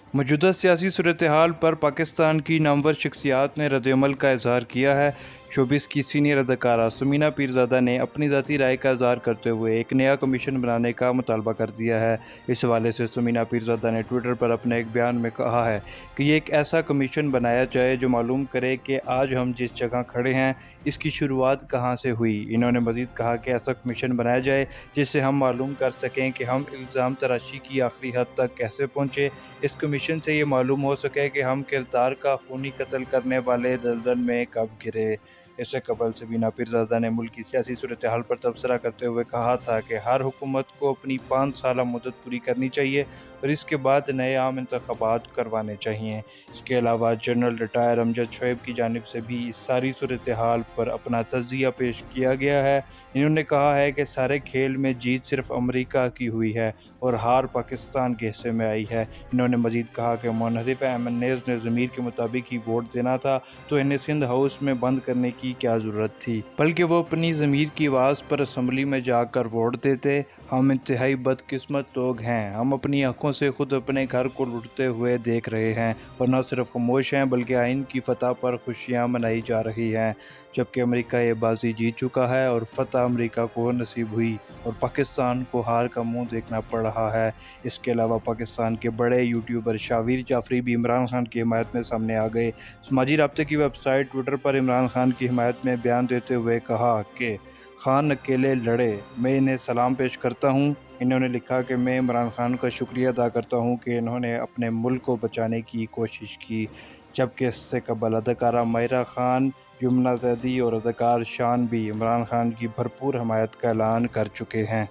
मौजूदा सियासी सूरत-ए-हाल पर पाकिस्तान की नामवर शख्सियात ने रद्द-ए-अमल का इजहार किया है। शोबिस की सीनियर अदाकारा समीना पीरज़ादा ने अपनी ज़ाती राय का इजहार करते हुए एक नया कमीशन बनाने का मुतालबा कर दिया है। इस हवाले से समीना पीरज़ादा ने ट्विटर पर अपने एक बयान में कहा है कि एक ऐसा कमीशन बनाया जाए जो मालूम करे कि आज हम जिस जगह खड़े हैं इसकी शुरुआत कहाँ से हुई। इन्होंने मज़ीद कहा कि ऐसा कमीशन बनाया जाए जिससे हम मालूम कर सकें कि हम इल्ज़ाम तराशी की आखिरी हद तक कैसे पहुँचे। इस कमीशन से ये मालूम हो सके कि हम किरदार का खूनी कत्ल करने वाले दलदल में कब गिरे। इससे कबल समीना पीरज़ादा ने मुल्क की सियासी सूरत-ए-हाल पर तबसरा करते हुए कहा था कि हर हुकूमत को अपनी 5 साला मुद्दत पूरी करनी चाहिए और इसके बाद नए आम इंतखाबात करवाने चाहिए। इसके अलावा जनरल रिटायर अमजद शोएब की जानिब से भी इस सारी सूरत-ए-हाल पर अपना तज़िया पेश किया गया है। इन्होंने कहा है कि सारे खेल में जीत सिर्फ अमरीका की हुई है और हार पाकिस्तान के हिस्से में आई है। इन्होंने मज़ीद कहा कि मुनहरिफ एमएनएज़ ने ज़मीर के मुताबिक ही वोट देना था तो इन्हें सिंध हाउस में बंद करने की क्या ज़रूरत थी, बल्कि वो अपनी ज़मीर की आवाज़ पर असम्बली में जाकर वोट देते। हम इंतहाई बदकिस्मत लोग हैं। हम अपनी आंखों से खुद अपने घर को लुटते हुए देख रहे हैं और न सिर्फ खामोश हैं बल्कि आइन की फतह पर खुशियाँ मनाई जा रही हैं, जबकि अमेरिका ये बाजी जीत चुका है और फतह अमेरिका को नसीब हुई और पाकिस्तान को हार का मुंह देखना पड़ रहा है। इसके अलावा पाकिस्तान के बड़े यूट्यूबर शावीर जाफरी भी इमरान खान की हिमायत में सामने आ गए। समाजी राब्ते की वेबसाइट ट्विटर पर इमरान खान की हिमायत में बयान देते हुए कहा कि खान अकेले लड़े, मैं इन्हें सलाम पेश करता हूँ। इन्होंने लिखा कि मैं इमरान खान का शुक्रिया अदा करता हूँ कि इन्होंने अपने मुल्क को बचाने की कोशिश की, जबकि इससे कबल अदाकारा माहिरा खान, यमुना ज़ैदी और अदाकार शान भी इमरान खान की भरपूर हमायत का ऐलान कर चुके हैं।